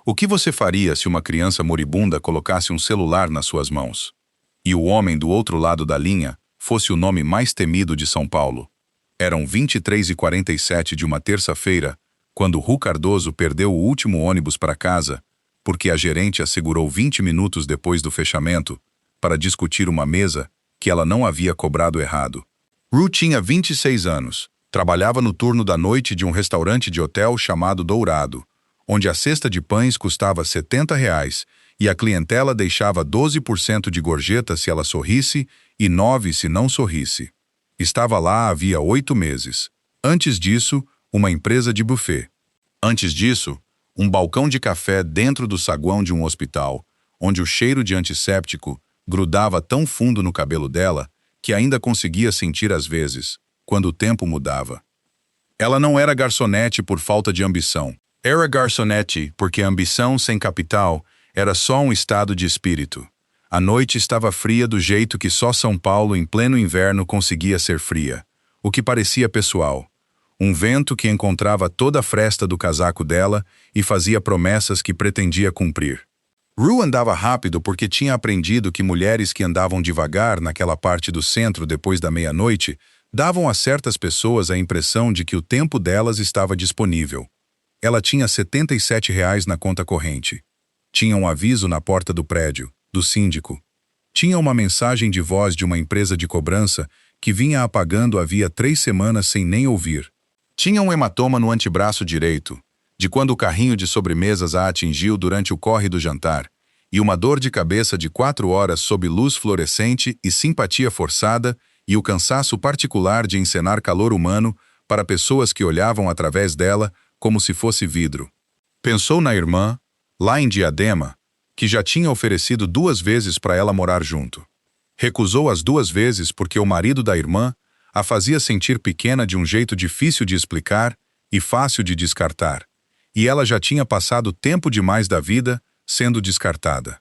O que você faria se uma criança moribunda colocasse um celular nas suas mãos? E o homem do outro lado da linha fosse o nome mais temido de São Paulo. Eram 23h47 de uma terça-feira, quando Ru Cardoso perdeu o último ônibus para casa, porque a gerente assegurou 20 minutos depois do fechamento para discutir uma mesa que ela não havia cobrado errado. Ru tinha 26 anos, trabalhava no turno da noite de um restaurante de hotel chamado Dourado, onde a cesta de pães custava R$ 70 e a clientela deixava 12% de gorjeta se ela sorrisse e 9% se não sorrisse. Estava lá havia 8 meses. Antes disso, uma empresa de buffet. Antes disso, um balcão de café dentro do saguão de um hospital, onde o cheiro de antisséptico grudava tão fundo no cabelo dela que ainda conseguia sentir às vezes, quando o tempo mudava. Ela não era garçonete por falta de ambição. Era garçonete porque a ambição sem capital era só um estado de espírito. A noite estava fria do jeito que só São Paulo em pleno inverno conseguia ser fria, o que parecia pessoal. Um vento que encontrava toda a fresta do casaco dela e fazia promessas que pretendia cumprir. Ru andava rápido porque tinha aprendido que mulheres que andavam devagar naquela parte do centro depois da meia-noite davam a certas pessoas a impressão de que o tempo delas estava disponível. Ela tinha R$ 77 na conta corrente. Tinha um aviso na porta do prédio, do síndico. Tinha uma mensagem de voz de uma empresa de cobrança que vinha apagando havia 3 semanas sem nem ouvir. Tinha um hematoma no antebraço direito, de quando o carrinho de sobremesas a atingiu durante o corre do jantar, e uma dor de cabeça de 4 horas sob luz fluorescente e simpatia forçada e o cansaço particular de encenar calor humano para pessoas que olhavam através dela como se fosse vidro. Pensou na irmã, lá em Diadema, que já tinha oferecido 2 vezes para ela morar junto. Recusou as 2 vezes porque o marido da irmã a fazia sentir pequena de um jeito difícil de explicar e fácil de descartar, e ela já tinha passado tempo demais da vida sendo descartada.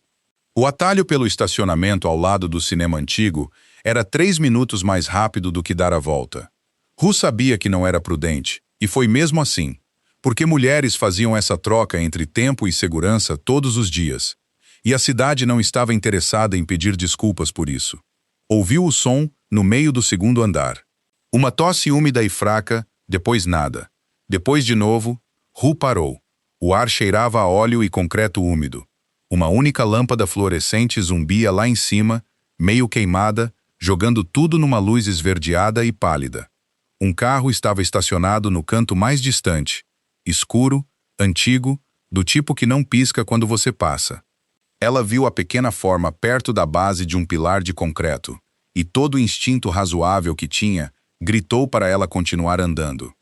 O atalho pelo estacionamento ao lado do cinema antigo era 3 minutos mais rápido do que dar a volta. Ru sabia que não era prudente, e foi mesmo assim, porque mulheres faziam essa troca entre tempo e segurança todos os dias, e a cidade não estava interessada em pedir desculpas por isso. Ouviu o som no meio do 2º andar. Uma tosse úmida e fraca, depois nada. Depois de novo, Ru parou. O ar cheirava a óleo e concreto úmido. Uma única lâmpada fluorescente zumbia lá em cima, meio queimada, jogando tudo numa luz esverdeada e pálida. Um carro estava estacionado no canto mais distante, escuro, antigo, do tipo que não pisca quando você passa. Ela viu a pequena forma perto da base de um pilar de concreto, e todo o instinto razoável que tinha gritou para ela continuar andando.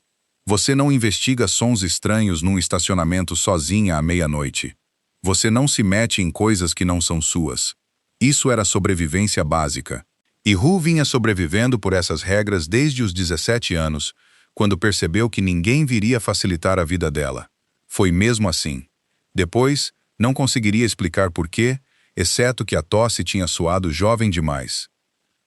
Você não investiga sons estranhos num estacionamento sozinha à meia-noite. Você não se mete em coisas que não são suas. Isso era sobrevivência básica. E Ru vinha sobrevivendo por essas regras desde os 17 anos, quando percebeu que ninguém viria facilitar a vida dela. Foi mesmo assim. Depois, não conseguiria explicar por quê, exceto que a tosse tinha soado jovem demais.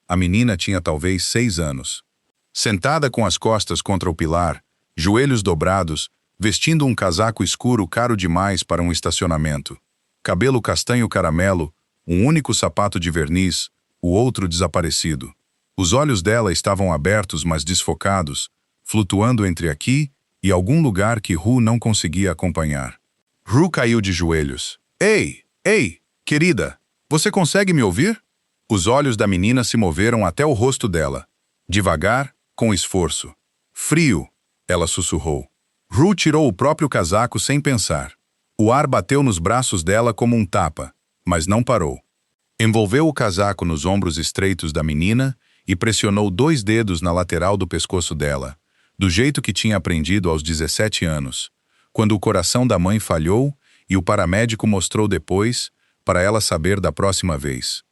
A menina tinha talvez 6 anos. Sentada com as costas contra o pilar, joelhos dobrados, vestindo um casaco escuro caro demais para um estacionamento. Cabelo castanho caramelo, um único sapato de verniz, o outro desaparecido. Os olhos dela estavam abertos, mas desfocados, flutuando entre aqui e algum lugar que Ru não conseguia acompanhar. Ru caiu de joelhos. Ei, querida, você consegue me ouvir? Os olhos da menina se moveram até o rosto dela. Devagar, com esforço. Frio, ela sussurrou. Ru tirou o próprio casaco sem pensar. O ar bateu nos braços dela como um tapa, mas não parou. Envolveu o casaco nos ombros estreitos da menina e pressionou 2 dedos na lateral do pescoço dela, do jeito que tinha aprendido aos 17 anos, quando o coração da mãe falhou e o paramédico mostrou depois para ela saber da próxima vez.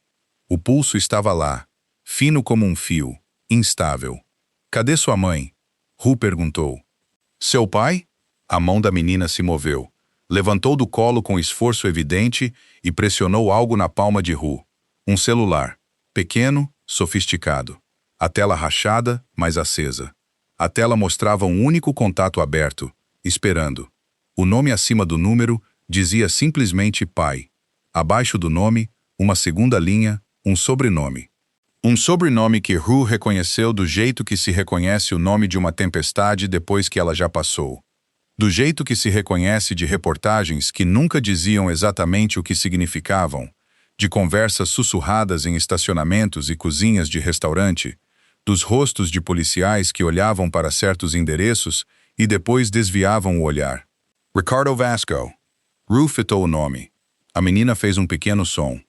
O pulso estava lá, fino como um fio, instável. Cadê sua mãe? Ru perguntou. Seu pai? A mão da menina se moveu. Levantou do colo com esforço evidente e pressionou algo na palma de Ru. Um celular. Pequeno, sofisticado. A tela rachada, mas acesa. A tela mostrava um único contato aberto, esperando. O nome acima do número Dizia simplesmente pai. Abaixo do nome, uma segunda linha, um sobrenome. Um sobrenome que Ru reconheceu do jeito que se reconhece o nome de uma tempestade depois que ela já passou. Do jeito que se reconhece de reportagens que nunca diziam exatamente o que significavam, de conversas sussurradas em estacionamentos e cozinhas de restaurante, dos rostos de policiais que olhavam para certos endereços e depois desviavam o olhar. Ricardo Vasco. Ru fitou o nome. A menina fez um pequeno som.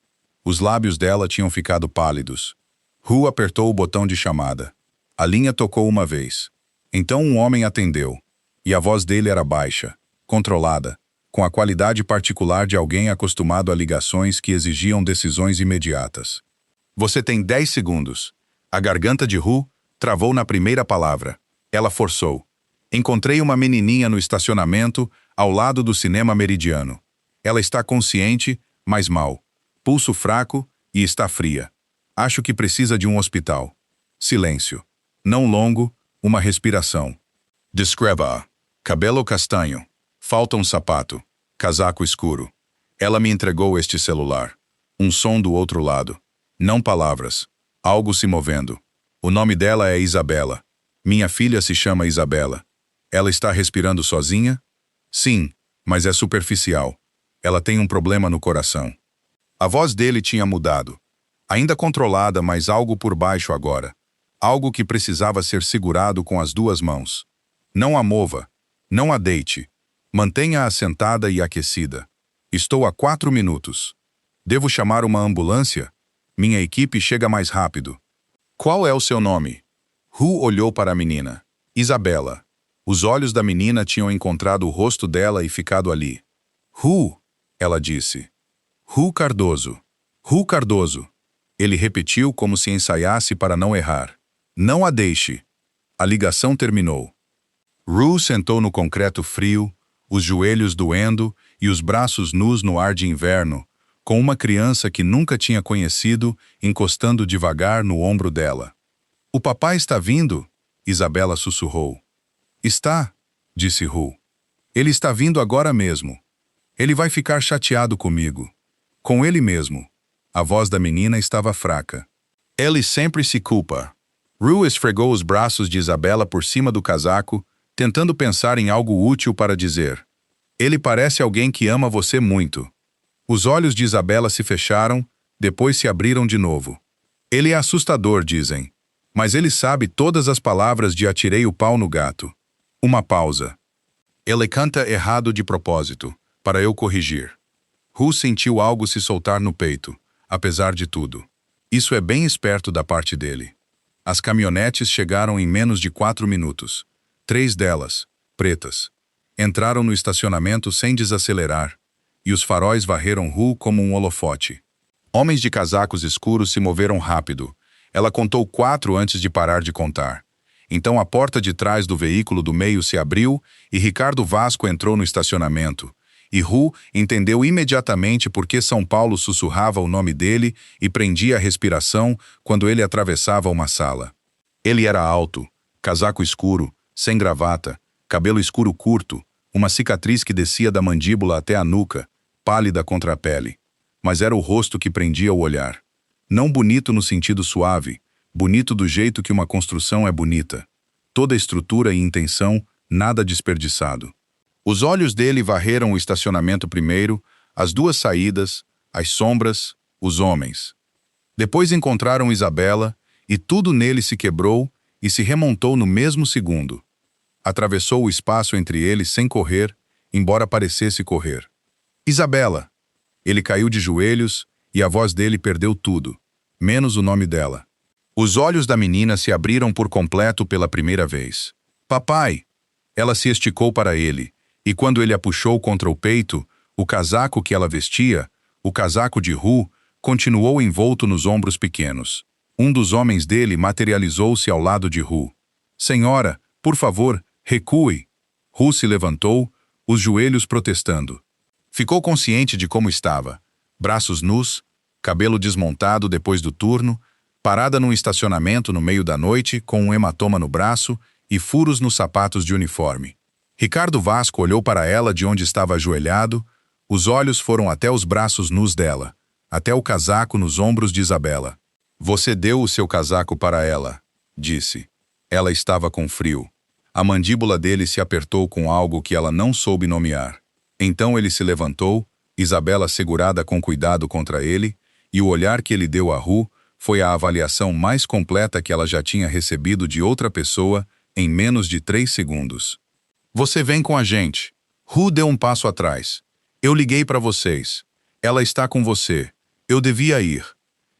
Os lábios dela tinham ficado pálidos. Ru apertou o botão de chamada. A linha tocou uma vez. Então um homem atendeu. E a voz dele era baixa, controlada, com a qualidade particular de alguém acostumado a ligações que exigiam decisões imediatas. Você tem 10 segundos. A garganta de Ru travou na primeira palavra. Ela forçou. Encontrei uma menininha no estacionamento, ao lado do cinema Meridiano. Ela está consciente, mas mal. Pulso fraco e está fria. Acho que precisa de um hospital. Silêncio. Não longo, uma respiração. Descreva-a. Cabelo castanho. Falta um sapato. Casaco escuro. Ela me entregou este celular. Um som do outro lado. Não palavras. Algo se movendo. O nome dela é Isabela. Minha filha se chama Isabela. Ela está respirando sozinha? Sim, mas é superficial. Ela tem um problema no coração. A voz dele tinha mudado. Ainda controlada, mas algo por baixo agora. Algo que precisava ser segurado com as duas mãos. Não a mova. Não a deite. Mantenha-a sentada e aquecida. Estou a 4 minutos. Devo chamar uma ambulância? Minha equipe chega mais rápido. Qual é o seu nome? Ru olhou para a menina. Isabela. Os olhos da menina tinham encontrado o rosto dela e ficado ali. Ru, ela disse. Ru Cardoso. Ru Cardoso. Ele repetiu como se ensaiasse para não errar. Não a deixe. A ligação terminou. Ru sentou no concreto frio, os joelhos doendo e os braços nus no ar de inverno, com uma criança que nunca tinha conhecido encostando devagar no ombro dela. O papai está vindo? Isabela sussurrou. Está, disse Ru. Ele está vindo agora mesmo. Ele vai ficar chateado comigo. Com ele mesmo. A voz da menina estava fraca. Ele sempre se culpa. Ru esfregou os braços de Isabela por cima do casaco, tentando pensar em algo útil para dizer. Ele parece alguém que ama você muito. Os olhos de Isabela se fecharam, depois se abriram de novo. Ele é assustador, dizem. Mas ele sabe todas as palavras de atirei o pau no gato. Uma pausa. Ele canta errado de propósito, para eu corrigir. Ru sentiu algo se soltar no peito, apesar de tudo. Isso é bem esperto da parte dele. As caminhonetes chegaram em menos de 4 minutos. 3 delas, pretas. Entraram no estacionamento sem desacelerar, e os faróis varreram Ru como um holofote. Homens de casacos escuros se moveram rápido. Ela contou 4 antes de parar de contar. Então a porta de trás do veículo do meio se abriu e Ricardo Vasco entrou no estacionamento. E Ru entendeu imediatamente por que São Paulo sussurrava o nome dele e prendia a respiração quando ele atravessava uma sala. Ele era alto, casaco escuro, sem gravata, cabelo escuro curto, uma cicatriz que descia da mandíbula até a nuca, pálida contra a pele. Mas era o rosto que prendia o olhar. Não bonito no sentido suave, bonito do jeito que uma construção é bonita. Toda estrutura e intenção, nada desperdiçado. Os olhos dele varreram o estacionamento primeiro, as 2 saídas, as sombras, os homens. Depois encontraram Isabela, e tudo nele se quebrou e se remontou no mesmo segundo. Atravessou o espaço entre eles sem correr, embora parecesse correr. Isabela! Ele caiu de joelhos e a voz dele perdeu tudo, menos o nome dela. Os olhos da menina se abriram por completo pela primeira vez. Papai! Ela se esticou para ele, e quando ele a puxou contra o peito, o casaco que ela vestia, o casaco de Ru, continuou envolto nos ombros pequenos. Um dos homens dele materializou-se ao lado de Ru. Senhora, por favor, recue! Ru se levantou, os joelhos protestando. Ficou consciente de como estava. Braços nus, cabelo desmontado depois do turno, parada num estacionamento no meio da noite com um hematoma no braço e furos nos sapatos de uniforme. Ricardo Vasco olhou para ela de onde estava ajoelhado, Os olhos foram até os braços nus dela, até o casaco nos ombros de Isabela. Você deu o seu casaco para ela, disse. Ela estava com frio. A mandíbula dele se apertou com algo que ela não soube nomear. Então ele se levantou, Isabela segurada com cuidado contra ele, e o olhar que ele deu a Ru foi a avaliação mais completa que ela já tinha recebido de outra pessoa em menos de 3 segundos. Você vem com a gente. Ru deu um passo atrás. Eu liguei para vocês. Ela está com você. Eu devia ir.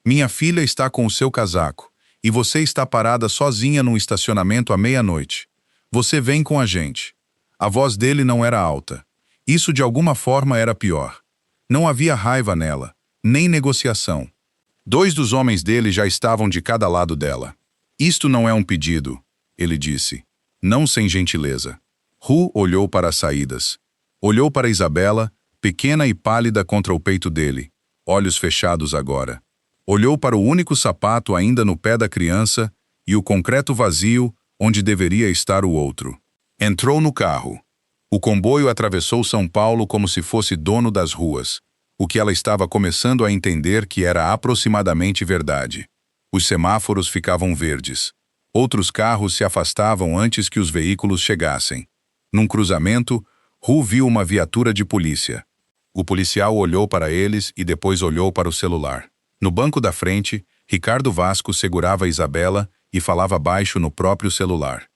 Minha filha está com o seu casaco, e você está parada sozinha num estacionamento à meia-noite. Você vem com a gente. A voz dele não era alta. Isso de alguma forma era pior. Não havia raiva nela, nem negociação. 2 dos homens dele já estavam de cada lado dela. Isto não é um pedido, ele disse. Não sem gentileza. Ru olhou para as saídas. Olhou para Isabela, pequena e pálida contra o peito dele, olhos fechados agora. Olhou para o único sapato ainda no pé da criança e o concreto vazio onde deveria estar o outro. Entrou no carro. O comboio atravessou São Paulo como se fosse dono das ruas, o que ela estava começando a entender que era aproximadamente verdade. Os semáforos ficavam verdes. Outros carros se afastavam antes que os veículos chegassem. Num cruzamento, Ru viu uma viatura de polícia. O policial olhou para eles e depois olhou para o celular. No banco da frente, Ricardo Vasco segurava Isabela e falava baixo no próprio celular.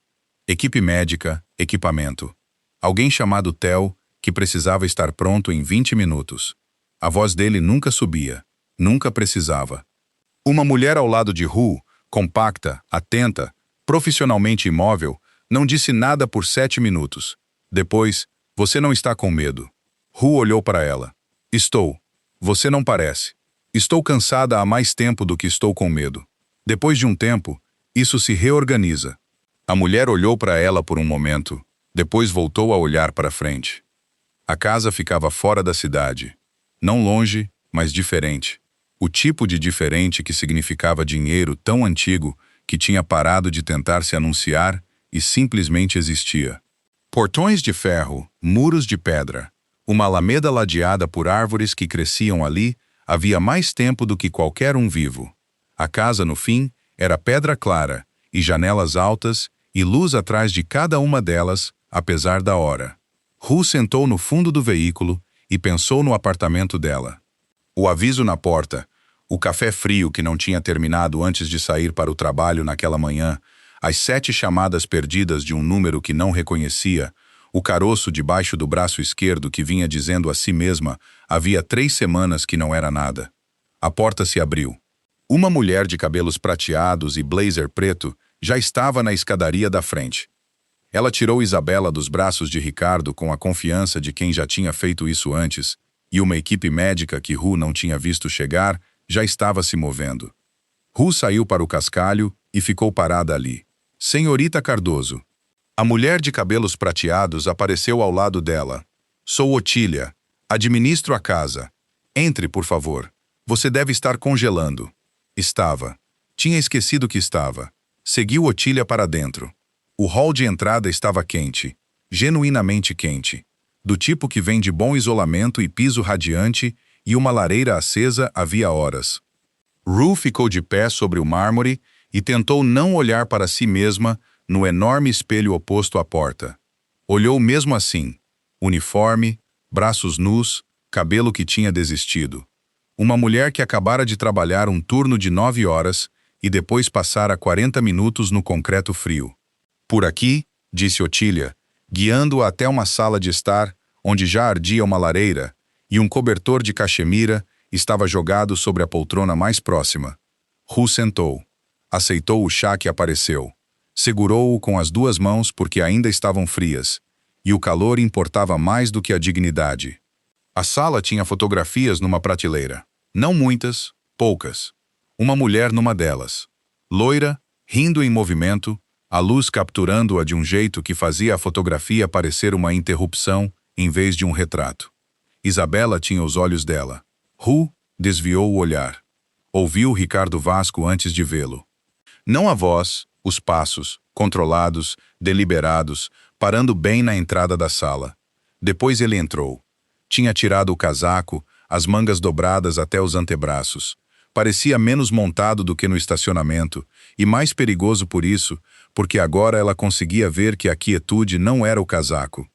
Equipe médica, equipamento. Alguém chamado Theo, que precisava estar pronto em 20 minutos. A voz dele nunca subia, nunca precisava. Uma mulher ao lado de Ru, compacta, atenta, profissionalmente imóvel, não disse nada por 7 minutos. Depois, você não está com medo. Ru olhou para ela. Estou. Você não parece. Estou cansada há mais tempo do que estou com medo. Depois de um tempo, isso se reorganiza. A mulher olhou para ela por um momento, depois voltou a olhar para frente. A casa ficava fora da cidade. Não longe, mas diferente. O tipo de diferente que significava dinheiro tão antigo que tinha parado de tentar se anunciar e simplesmente existia. Portões de ferro, muros de pedra, uma alameda ladeada por árvores que cresciam ali havia mais tempo do que qualquer um vivo. A casa, no fim, era pedra clara, e janelas altas, e luz atrás de cada uma delas, apesar da hora. Ru sentou no fundo do veículo e pensou no apartamento dela. O aviso na porta, o café frio que não tinha terminado antes de sair para o trabalho naquela manhã, as 7 chamadas perdidas de um número que não reconhecia, o caroço debaixo do braço esquerdo que vinha dizendo a si mesma havia 3 semanas que não era nada. A porta se abriu. Uma mulher de cabelos prateados e blazer preto já estava na escadaria da frente. Ela tirou Isabela dos braços de Ricardo com a confiança de quem já tinha feito isso antes, e uma equipe médica que Ru não tinha visto chegar já estava se movendo. Ru saiu para o cascalho e ficou parada ali. Senhorita Cardoso. A mulher de cabelos prateados apareceu ao lado dela. Sou Otília. Administro a casa. Entre, por favor. Você deve estar congelando. Estava. Tinha esquecido que estava. Seguiu Otília para dentro. O hall de entrada estava quente. Genuinamente quente. Do tipo que vem de bom isolamento e piso radiante e uma lareira acesa havia horas. Ru ficou de pé sobre o mármore e tentou não olhar para si mesma no enorme espelho oposto à porta. Olhou mesmo assim. Uniforme, braços nus, cabelo que tinha desistido. Uma mulher que acabara de trabalhar um turno de 9 horas e depois passara 40 minutos no concreto frio. Por aqui, disse Otília, guiando-a até uma sala de estar, onde já ardia uma lareira, e um cobertor de cachemira estava jogado sobre a poltrona mais próxima. Ru sentou. Aceitou o chá que apareceu. Segurou-o com as 2 mãos porque ainda estavam frias, e o calor importava mais do que a dignidade. A sala tinha fotografias numa prateleira. Não muitas, poucas. Uma mulher numa delas. Loira, rindo em movimento, a luz capturando-a de um jeito que fazia a fotografia parecer uma interrupção em vez de um retrato. Isabela tinha os olhos dela. Ru desviou o olhar. Ouviu Ricardo Vasco antes de vê-lo. Não a voz, os passos, controlados, deliberados, parando bem na entrada da sala. Depois ele entrou. Tinha tirado o casaco, as mangas dobradas até os antebraços. Parecia menos montado do que no estacionamento, e mais perigoso por isso, porque agora ela conseguia ver que a quietude não era o casaco.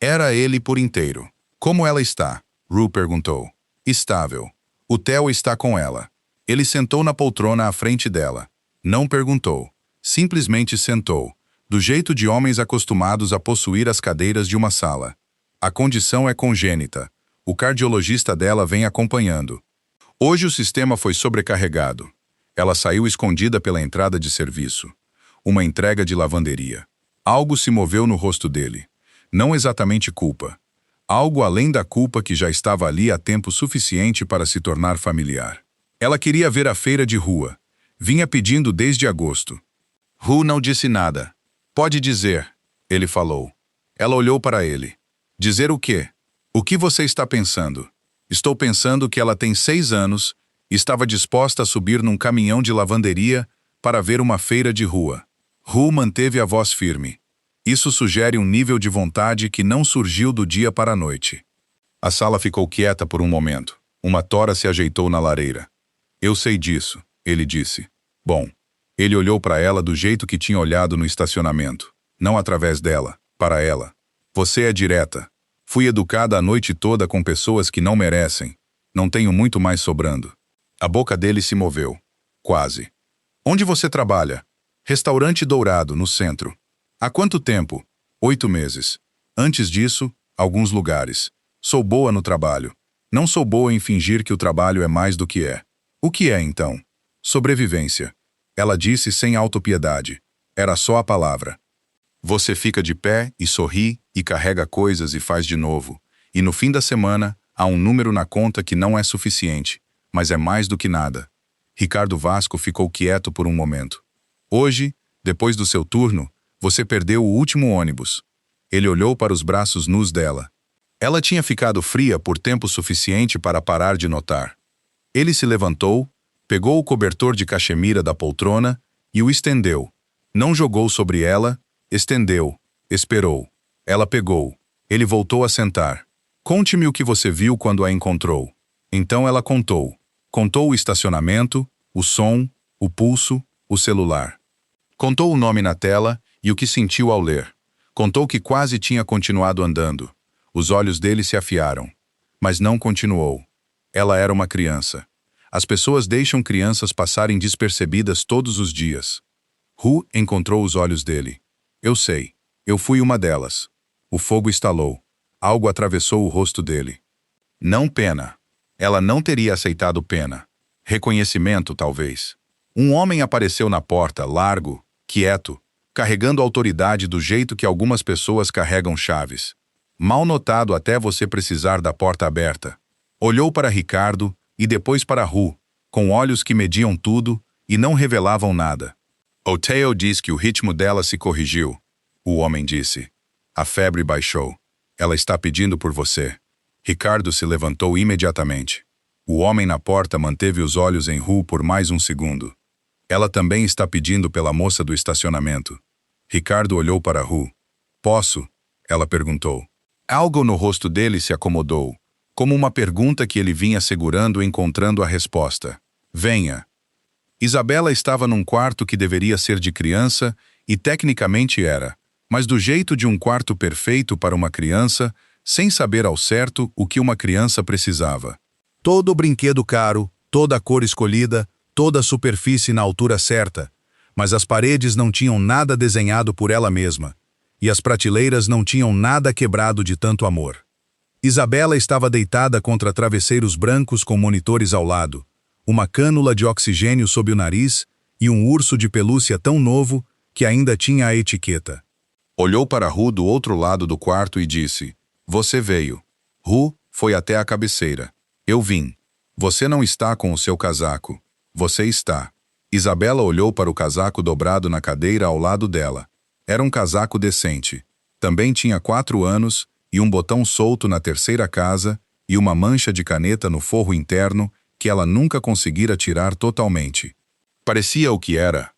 Era ele por inteiro. Como ela está? Rue perguntou. Estável. O Theo está com ela. Ele sentou na poltrona à frente dela. Não perguntou. Simplesmente sentou, do jeito de homens acostumados a possuir as cadeiras de uma sala. A condição é congênita. O cardiologista dela vem acompanhando. Hoje o sistema foi sobrecarregado. Ela saiu escondida pela entrada de serviço. Uma entrega de lavanderia. Algo se moveu no rosto dele. Não exatamente culpa. Algo além da culpa que já estava ali há tempo suficiente para se tornar familiar. Ela queria ver a feira de rua. Vinha pedindo desde agosto. Rue não disse nada. Pode dizer, ele falou. Ela olhou para ele. Dizer o quê? O que você está pensando? Estou pensando que ela tem 6 anos e estava disposta a subir num caminhão de lavanderia para ver uma feira de rua. Rue manteve a voz firme. Isso sugere um nível de vontade que não surgiu do dia para a noite. A sala ficou quieta por um momento. Uma tora se ajeitou na lareira. Eu sei disso, ele disse. Bom. Ele olhou para ela do jeito que tinha olhado no estacionamento. Não através dela, para ela. Você é direta. Fui educada a noite toda com pessoas que não merecem. Não tenho muito mais sobrando. A boca dele se moveu. Quase. Onde você trabalha? Restaurante Dourado, no centro. Há quanto tempo? 8 meses. Antes disso, alguns lugares. Sou boa no trabalho. Não sou boa em fingir que o trabalho é mais do que é. O que é, então? Sobrevivência. Ela disse sem autopiedade. Era só a palavra. Você fica de pé e sorri e carrega coisas e faz de novo. E no fim da semana, há um número na conta que não é suficiente, mas é mais do que nada. Ricardo Vasco ficou quieto por um momento. Hoje, depois do seu turno, você perdeu o último ônibus. Ele olhou para os braços nus dela. Ela tinha ficado fria por tempo suficiente para parar de notar. Ele se levantou, pegou o cobertor de cachemira da poltrona e o estendeu. Não jogou sobre ela, estendeu, esperou. Ela pegou. Ele voltou a sentar. Conte-me o que você viu quando a encontrou. Então ela contou. Contou o estacionamento, o som, o pulso, o celular. Contou o nome na tela e o que sentiu ao ler. Contou que quase tinha continuado andando. Os olhos dele se afiaram. Mas não continuou. Ela era uma criança. As pessoas deixam crianças passarem despercebidas todos os dias. Rue encontrou os olhos dele. Eu sei. Eu fui uma delas. O fogo estalou. Algo atravessou o rosto dele. Não pena. Ela não teria aceitado pena. Reconhecimento, talvez. Um homem apareceu na porta, largo, quieto, carregando autoridade do jeito que algumas pessoas carregam chaves. Mal notado até você precisar da porta aberta. Olhou para Ricardo e depois para Rue, com olhos que mediam tudo e não revelavam nada. O Theo diz que o ritmo dela se corrigiu. O homem disse. A febre baixou. Ela está pedindo por você. Ricardo se levantou imediatamente. O homem na porta manteve os olhos em Rue por mais um segundo. Ela também está pedindo pela moça do estacionamento. Ricardo olhou para Rue. Posso? Ela perguntou. Algo no rosto dele se acomodou, como uma pergunta que ele vinha segurando encontrando a resposta. Venha. Isabela estava num quarto que deveria ser de criança, e tecnicamente era, mas do jeito de um quarto perfeito para uma criança, sem saber ao certo o que uma criança precisava. Todo brinquedo caro, toda a cor escolhida, toda a superfície na altura certa, mas as paredes não tinham nada desenhado por ela mesma, e as prateleiras não tinham nada quebrado de tanto amor. Isabela estava deitada contra travesseiros brancos com monitores ao lado, uma cânula de oxigênio sob o nariz e um urso de pelúcia tão novo que ainda tinha a etiqueta. Olhou para Rue do outro lado do quarto e disse, você veio. Rue foi até a cabeceira. Eu vim. Você não está com o seu casaco. Você está. Isabela olhou para o casaco dobrado na cadeira ao lado dela. Era um casaco decente. Também tinha 4 anos e um botão solto na terceira casa e uma mancha de caneta no forro interno que ela nunca conseguira tirar totalmente. Parecia o que era.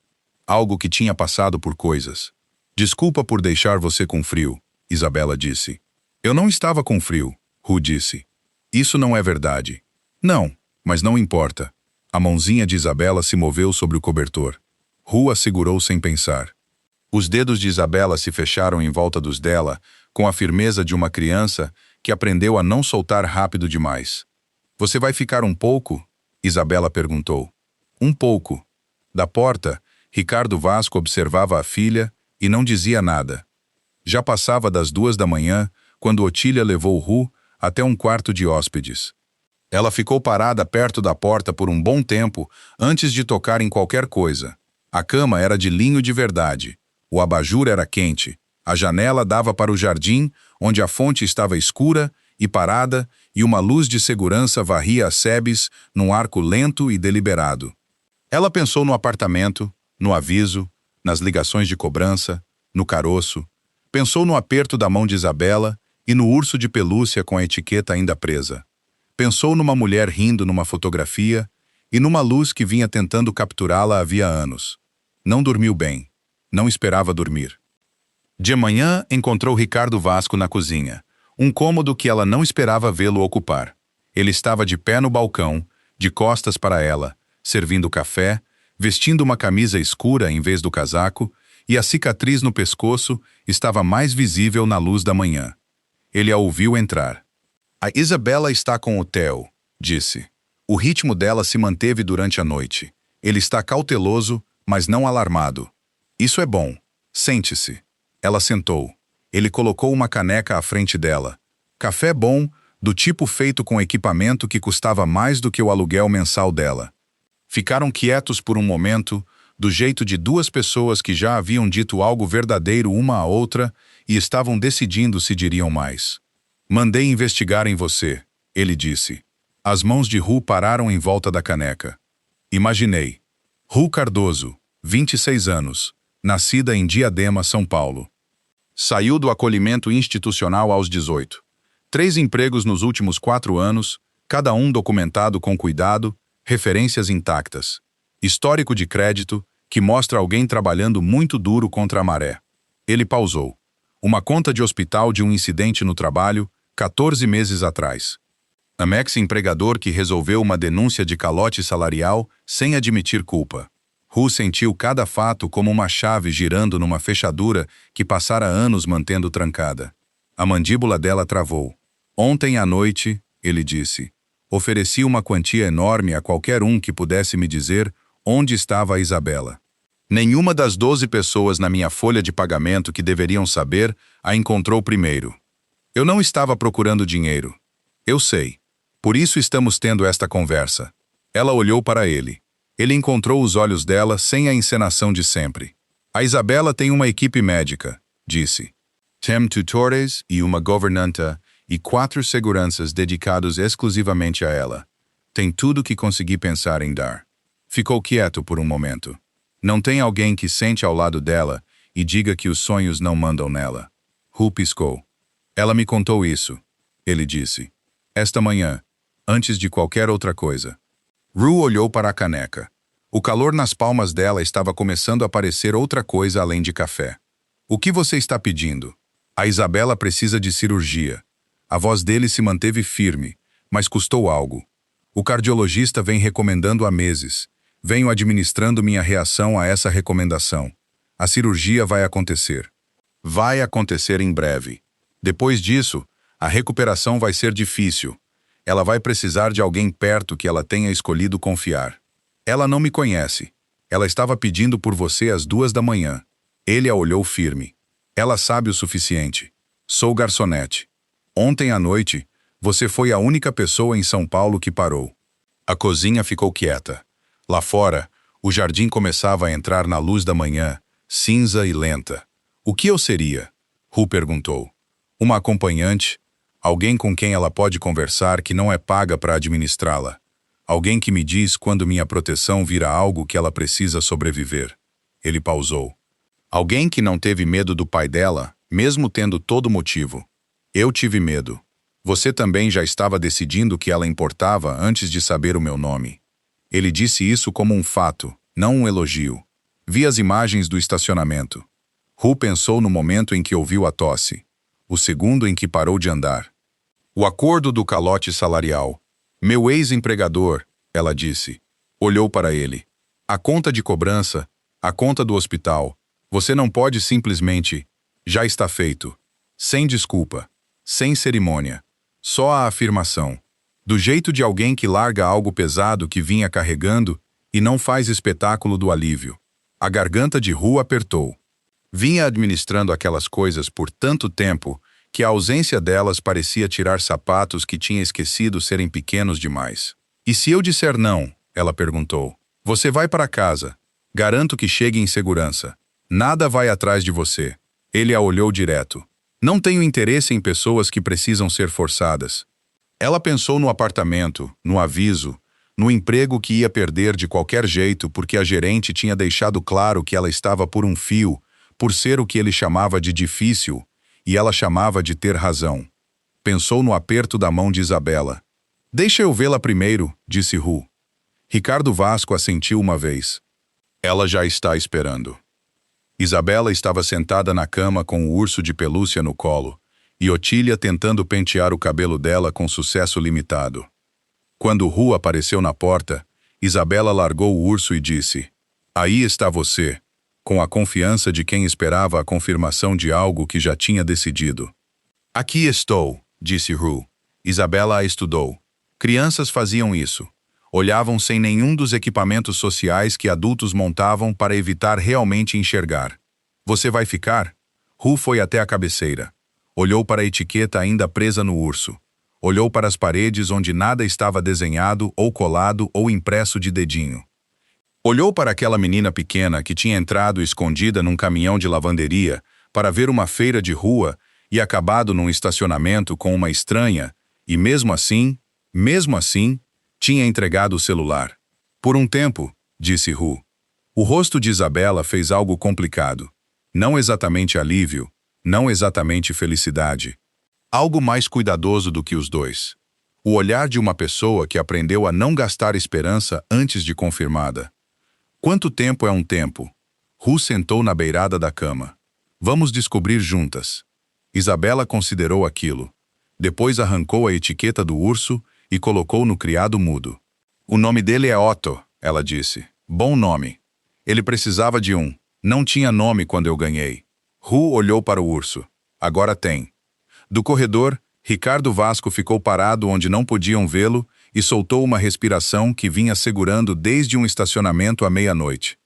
Algo que tinha passado por coisas. Desculpa por deixar você com frio, Isabela disse. Eu não estava com frio. Ru disse. Isso não é verdade. Não, mas não importa. A mãozinha de Isabela se moveu sobre o cobertor. Ru a segurou sem pensar. Os dedos de Isabela se fecharam em volta dos dela, com a firmeza de uma criança que aprendeu a não soltar rápido demais. Você vai ficar um pouco? Isabela perguntou. Um pouco. Da porta, Ricardo Vasco observava a filha e não dizia nada. Já passava das 2 da manhã, quando Otília levou Ru até um quarto de hóspedes. Ela ficou parada perto da porta por um bom tempo antes de tocar em qualquer coisa. A cama era de linho de verdade. O abajur era quente. A janela dava para o jardim, onde a fonte estava escura e parada, e uma luz de segurança varria as sebes num arco lento e deliberado. Ela pensou no apartamento, no aviso, nas ligações de cobrança, no caroço. Pensou no aperto da mão de Isabela e no urso de pelúcia com a etiqueta ainda presa. Pensou numa mulher rindo numa fotografia e numa luz que vinha tentando capturá-la havia anos. Não dormiu bem. Não esperava dormir. De manhã, encontrou Ricardo Vasco na cozinha, um cômodo que ela não esperava vê-lo ocupar. Ele estava de pé no balcão, de costas para ela, servindo café, vestindo uma camisa escura em vez do casaco, e a cicatriz no pescoço estava mais visível na luz da manhã. Ele a ouviu entrar. A Isabela está com o Theo, disse. O ritmo dela se manteve durante a noite. Ele está cauteloso, mas não alarmado. Isso é bom. Sente-se. Ela sentou. Ele colocou uma caneca à frente dela. Café bom, do tipo feito com equipamento que custava mais do que o aluguel mensal dela. Ficaram quietos por um momento, do jeito de duas pessoas que já haviam dito algo verdadeiro uma à outra e estavam decidindo se diriam mais. Mandei investigar em você, ele disse. As mãos de Ru pararam em volta da caneca. Imaginei. Ru Cardoso, 26 anos, nascida em Diadema, São Paulo. Saiu do acolhimento institucional aos 18. 3 empregos nos últimos 4 anos, cada um documentado com cuidado, referências intactas. Histórico de crédito, que mostra alguém trabalhando muito duro contra a maré. Ele pausou. Uma conta de hospital de um incidente no trabalho, 14 meses atrás. Amex empregador que resolveu uma denúncia de calote salarial sem admitir culpa. Ru sentiu cada fato como uma chave girando numa fechadura que passara anos mantendo trancada. A mandíbula dela travou. Ontem à noite, ele disse, ofereci uma quantia enorme a qualquer um que pudesse me dizer onde estava a Isabela. Nenhuma das 12 pessoas na minha folha de pagamento que deveriam saber a encontrou primeiro. Eu não estava procurando dinheiro. Eu sei. Por isso estamos tendo esta conversa. Ela olhou para ele. Ele encontrou os olhos dela sem a encenação de sempre. A Isabela tem uma equipe médica, disse. Tem tutores e uma governanta e 4 seguranças dedicados exclusivamente a ela. Tem tudo que consegui pensar em dar. Ficou quieto por um momento. Não tem alguém que sente ao lado dela e diga que os sonhos não mandam nela. Ru piscou. Ela me contou isso, ele disse. Esta manhã, antes de qualquer outra coisa. Ru olhou para a caneca. O calor nas palmas dela estava começando a parecer outra coisa além de café. O que você está pedindo? A Isabela precisa de cirurgia. A voz dele se manteve firme, mas custou algo. O cardiologista vem recomendando há meses. Venho administrando minha reação a essa recomendação. A cirurgia vai acontecer. Vai acontecer em breve. Depois disso, a recuperação vai ser difícil. Ela vai precisar de alguém perto que ela tenha escolhido confiar. Ela não me conhece. Ela estava pedindo por você às 2 da manhã. Ele a olhou firme. Ela sabe o suficiente. Sou garçonete. Ontem à noite, você foi a única pessoa em São Paulo que parou. A cozinha ficou quieta. Lá fora, o jardim começava a entrar na luz da manhã, cinza e lenta. O que eu seria? Ru perguntou. Uma acompanhante? Alguém com quem ela pode conversar que não é paga para administrá-la. Alguém que me diz quando minha proteção vira algo que ela precisa sobreviver. Ele pausou. Alguém que não teve medo do pai dela, mesmo tendo todo motivo. Eu tive medo. Você também já estava decidindo que ela importava antes de saber o meu nome. Ele disse isso como um fato, não um elogio. Vi as imagens do estacionamento. Ru pensou no momento em que ouviu a tosse. O segundo em que parou de andar. O acordo do calote salarial. Meu ex-empregador, ela disse. Olhou para ele. A conta de cobrança, a conta do hospital. Você não pode simplesmente... Já está feito. Sem desculpa. Sem cerimônia. Só a afirmação. Do jeito de alguém que larga algo pesado que vinha carregando e não faz espetáculo do alívio. A garganta de Hu apertou. Vinha administrando aquelas coisas por tanto tempo que a ausência delas parecia tirar sapatos que tinha esquecido serem pequenos demais. E se eu disser não? Ela perguntou. Você vai para casa. Garanto que chegue em segurança. Nada vai atrás de você. Ele a olhou direto. Não tenho interesse em pessoas que precisam ser forçadas. Ela pensou no apartamento, no aviso, no emprego que ia perder de qualquer jeito porque a gerente tinha deixado claro que ela estava por um fio, por ser o que ele chamava de difícil, e ela chamava de ter razão. Pensou no aperto da mão de Isabela. Deixa eu vê-la primeiro, disse Hu. Ricardo Vasco assentiu uma vez. Ela já está esperando. Isabela estava sentada na cama com o urso de pelúcia no colo, e Otília tentando pentear o cabelo dela com sucesso limitado. Quando Hu apareceu na porta, Isabela largou o urso e disse: Aí está você, com a confiança de quem esperava a confirmação de algo que já tinha decidido. Aqui estou, disse Hu. Isabela a estudou. Crianças faziam isso. Olhavam sem nenhum dos equipamentos sociais que adultos montavam para evitar realmente enxergar. Você vai ficar? Hu foi até a cabeceira. Olhou para a etiqueta ainda presa no urso. Olhou para as paredes onde nada estava desenhado ou colado ou impresso de dedinho. Olhou para aquela menina pequena que tinha entrado escondida num caminhão de lavanderia para ver uma feira de rua e acabado num estacionamento com uma estranha, e mesmo assim, tinha entregado o celular. Por um tempo, disse Hu. O rosto de Isabela fez algo complicado. Não exatamente alívio, não exatamente felicidade. Algo mais cuidadoso do que os dois. O olhar de uma pessoa que aprendeu a não gastar esperança antes de confirmada. Quanto tempo é um tempo? Hu sentou na beirada da cama. Vamos descobrir juntas. Isabela considerou aquilo. Depois arrancou a etiqueta do urso e colocou no criado mudo. O nome dele é Otto, ela disse. Bom nome. Ele precisava de um. Não tinha nome quando eu ganhei. Hu olhou para o urso. Agora tem. Do corredor, Ricardo Vasco ficou parado onde não podiam vê-lo e soltou uma respiração que vinha segurando desde um estacionamento à meia-noite.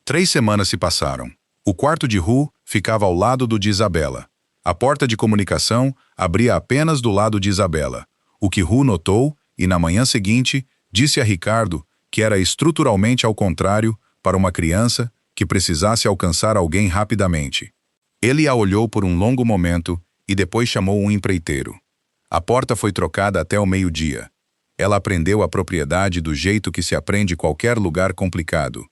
3 semanas se passaram. O quarto de Hu ficava ao lado do de Isabela. A porta de comunicação abria apenas do lado de Isabela, o que Hu notou e, na manhã seguinte, disse a Ricardo que era estruturalmente ao contrário para uma criança que precisasse alcançar alguém rapidamente. Ele a olhou por um longo momento e depois chamou um empreiteiro. A porta foi trocada até o meio-dia. Ela aprendeu a propriedade do jeito que se aprende qualquer lugar complicado,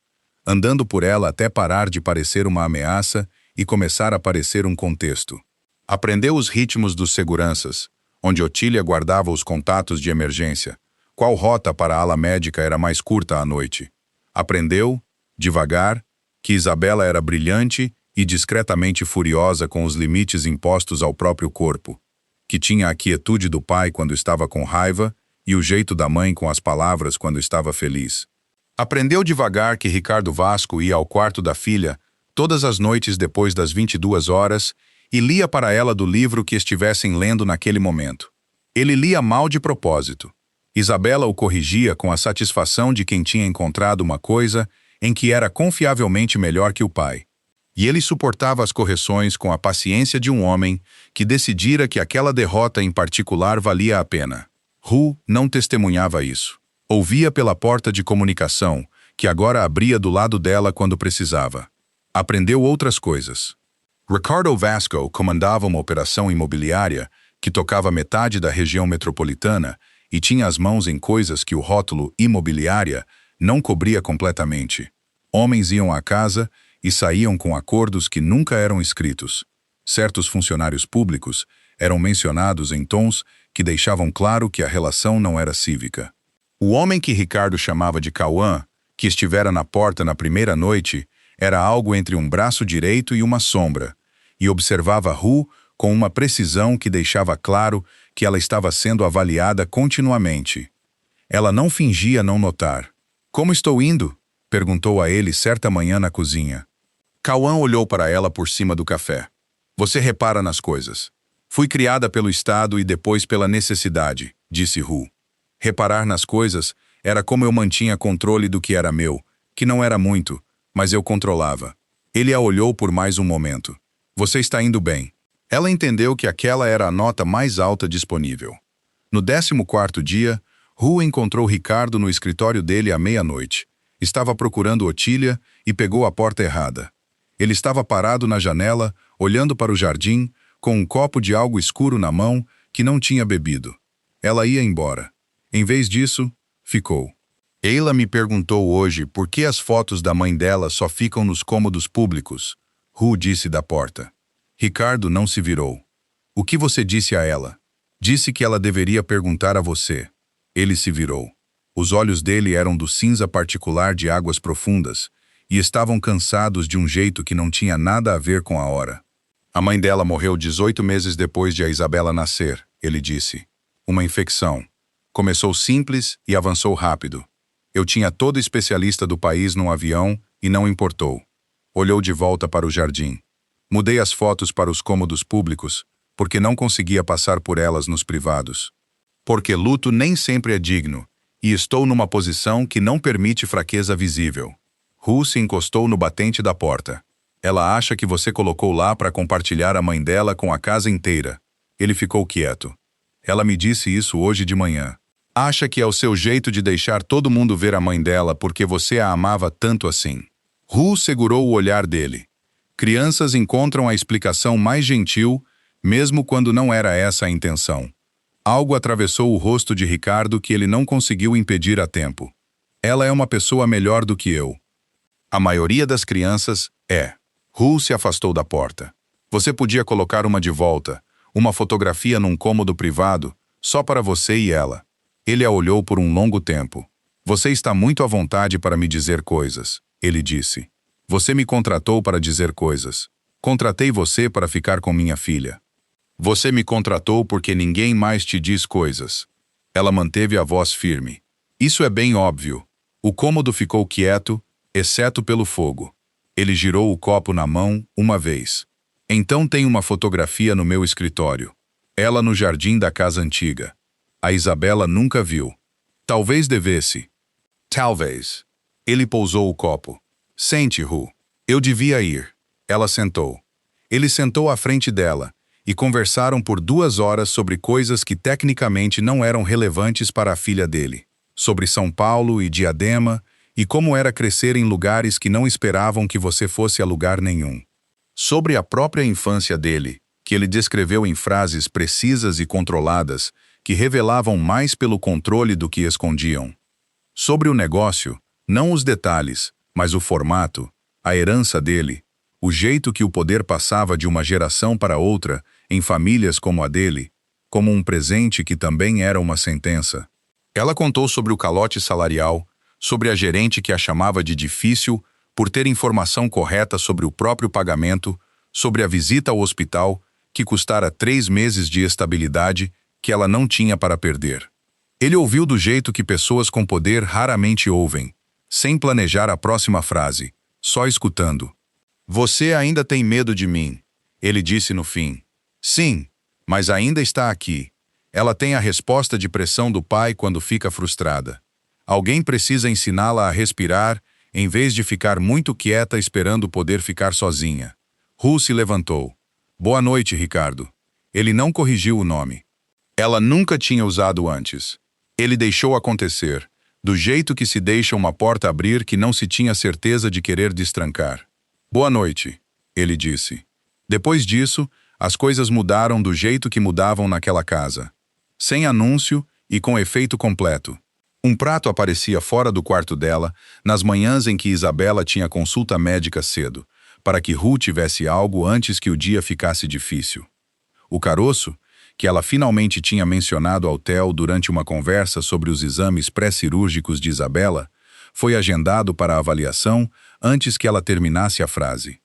andando por ela até parar de parecer uma ameaça e começar a parecer um contexto. Aprendeu os ritmos dos seguranças, onde Otília guardava os contatos de emergência, qual rota para a ala médica era mais curta à noite. Aprendeu, devagar, que Isabela era brilhante e discretamente furiosa com os limites impostos ao próprio corpo, que tinha a quietude do pai quando estava com raiva e o jeito da mãe com as palavras quando estava feliz. Aprendeu devagar que Ricardo Vasco ia ao quarto da filha todas as noites depois das 22 horas e lia para ela do livro que estivessem lendo naquele momento. Ele lia mal de propósito. Isabela o corrigia com a satisfação de quem tinha encontrado uma coisa em que era confiavelmente melhor que o pai. E ele suportava as correções com a paciência de um homem que decidira que aquela derrota em particular valia a pena. Hu não testemunhava isso. Ouvia pela porta de comunicação, que agora abria do lado dela quando precisava. Aprendeu outras coisas. Ricardo Vasco comandava uma operação imobiliária que tocava metade da região metropolitana e tinha as mãos em coisas que o rótulo imobiliária não cobria completamente. Homens iam à casa e saíam com acordos que nunca eram escritos. Certos funcionários públicos eram mencionados em tons que deixavam claro que a relação não era cívica. O homem que Ricardo chamava de Cauã, que estivera na porta na primeira noite, era algo entre um braço direito e uma sombra, e observava Hu com uma precisão que deixava claro que ela estava sendo avaliada continuamente. Ela não fingia não notar. "Como estou indo?" perguntou a ele certa manhã na cozinha. Cauã olhou para ela por cima do café. "Você repara nas coisas. Fui criada pelo Estado e depois pela necessidade", disse Ru. Reparar nas coisas era como eu mantinha controle do que era meu, que não era muito, mas eu controlava. Ele a olhou por mais um momento. "Você está indo bem." Ela entendeu que aquela era a nota mais alta disponível. No 14º dia, Ru encontrou Ricardo no escritório dele à meia-noite. Estava procurando Otília e pegou a porta errada. Ele estava parado na janela, olhando para o jardim, com um copo de algo escuro na mão que não tinha bebido. Ela ia embora. Em vez disso, ficou. "Eila me perguntou hoje por que as fotos da mãe dela só ficam nos cômodos públicos", Ru disse da porta. Ricardo não se virou. "O que você disse a ela?" "Disse que ela deveria perguntar a você." Ele se virou. Os olhos dele eram do cinza particular de águas profundas e estavam cansados de um jeito que não tinha nada a ver com a hora. "A mãe dela morreu 18 meses depois de a Isabela nascer", ele disse. "Uma infecção. Começou simples e avançou rápido. Eu tinha todo especialista do país num avião e não importou." Olhou de volta para o jardim. "Mudei as fotos para os cômodos públicos, porque não conseguia passar por elas nos privados. Porque luto nem sempre é digno, e estou numa posição que não permite fraqueza visível." Ru se encostou no batente da porta. "Ela acha que você colocou lá para compartilhar a mãe dela com a casa inteira." Ele ficou quieto. "Ela me disse isso hoje de manhã. Acha que é o seu jeito de deixar todo mundo ver a mãe dela porque você a amava tanto assim." Ru segurou o olhar dele. Crianças encontram a explicação mais gentil, mesmo quando não era essa a intenção. Algo atravessou o rosto de Ricardo que ele não conseguiu impedir a tempo. "Ela é uma pessoa melhor do que eu." "A maioria das crianças é." Ru se afastou da porta. "Você podia colocar uma de volta, uma fotografia num cômodo privado, só para você e ela." Ele a olhou por um longo tempo. "Você está muito à vontade para me dizer coisas", ele disse. "Você me contratou para dizer coisas. Contratei você para ficar com minha filha. Você me contratou porque ninguém mais te diz coisas." Ela manteve a voz firme. "Isso é bem óbvio." O cômodo ficou quieto, exceto pelo fogo. Ele girou o copo na mão uma vez. "Então tem uma fotografia no meu escritório. Ela no jardim da casa antiga. A Isabela nunca viu. Talvez devesse." "Talvez." Ele pousou o copo. "Sente, Ru. Eu devia ir." Ela sentou. Ele sentou à frente dela, e conversaram por 2 horas sobre coisas que tecnicamente não eram relevantes para a filha dele. Sobre São Paulo e Diadema, e como era crescer em lugares que não esperavam que você fosse a lugar nenhum. Sobre a própria infância dele, que ele descreveu em frases precisas e controladas, que revelavam mais pelo controle do que escondiam. Sobre o negócio, não os detalhes, mas o formato, a herança dele, o jeito que o poder passava de uma geração para outra, em famílias como a dele, como um presente que também era uma sentença. Ela contou sobre o calote salarial, sobre a gerente que a chamava de difícil por ter informação correta sobre o próprio pagamento, sobre a visita ao hospital, que custara 3 meses de estabilidade que ela não tinha para perder. Ele ouviu do jeito que pessoas com poder raramente ouvem, sem planejar a próxima frase, só escutando. "Você ainda tem medo de mim", ele disse no fim. "Sim, mas ainda está aqui." Ela tem a resposta de pressão do pai quando fica frustrada. Alguém precisa ensiná-la a respirar, em vez de ficar muito quieta esperando poder ficar sozinha. Ru se levantou. "Boa noite, Ricardo." Ele não corrigiu o nome. Ela nunca tinha usado antes. Ele deixou acontecer, do jeito que se deixa uma porta abrir que não se tinha certeza de querer destrancar. "Boa noite", ele disse. Depois disso, as coisas mudaram do jeito que mudavam naquela casa. Sem anúncio e com efeito completo. Um prato aparecia fora do quarto dela, nas manhãs em que Isabela tinha consulta médica cedo, para que Ru tivesse algo antes que o dia ficasse difícil. O caroço, que ela finalmente tinha mencionado ao Theo durante uma conversa sobre os exames pré-cirúrgicos de Isabela, foi agendado para a avaliação antes que ela terminasse a frase.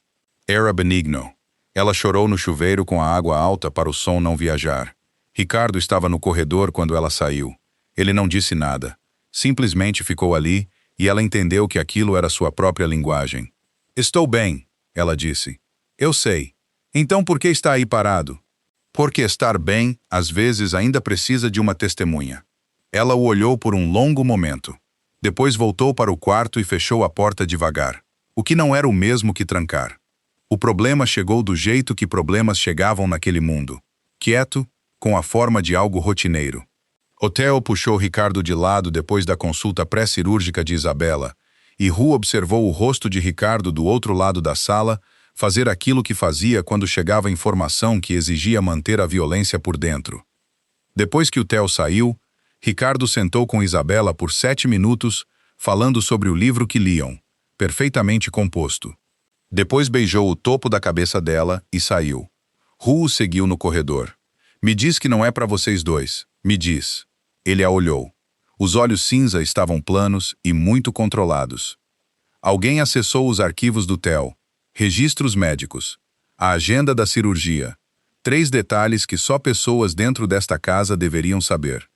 Era benigno. Ela chorou no chuveiro com a água alta para o som não viajar. Ricardo estava no corredor quando ela saiu. Ele não disse nada. Simplesmente ficou ali e ela entendeu que aquilo era sua própria linguagem. Estou bem, ela disse. Eu sei. Então por que está aí parado? Porque estar bem, às vezes, ainda precisa de uma testemunha. Ela o olhou por um longo momento. Depois voltou para o quarto e fechou a porta devagar, o que não era o mesmo que trancar. O problema chegou do jeito que problemas chegavam naquele mundo. Quieto, com a forma de algo rotineiro. Theo puxou Ricardo de lado depois da consulta pré-cirúrgica de Isabela, e Ru observou o rosto de Ricardo do outro lado da sala fazer aquilo que fazia quando chegava a informação que exigia manter a violência por dentro. Depois que o Theo saiu, Ricardo sentou com Isabela por 7 minutos, falando sobre o livro que liam, perfeitamente composto. Depois beijou o topo da cabeça dela e saiu. Ru o seguiu no corredor. Me diz que não é para vocês dois. Me diz. Ele a olhou. Os olhos cinza estavam planos e muito controlados. Alguém acessou os arquivos do Theo. Registros médicos. A agenda da cirurgia. 3 detalhes que só pessoas dentro desta casa deveriam saber.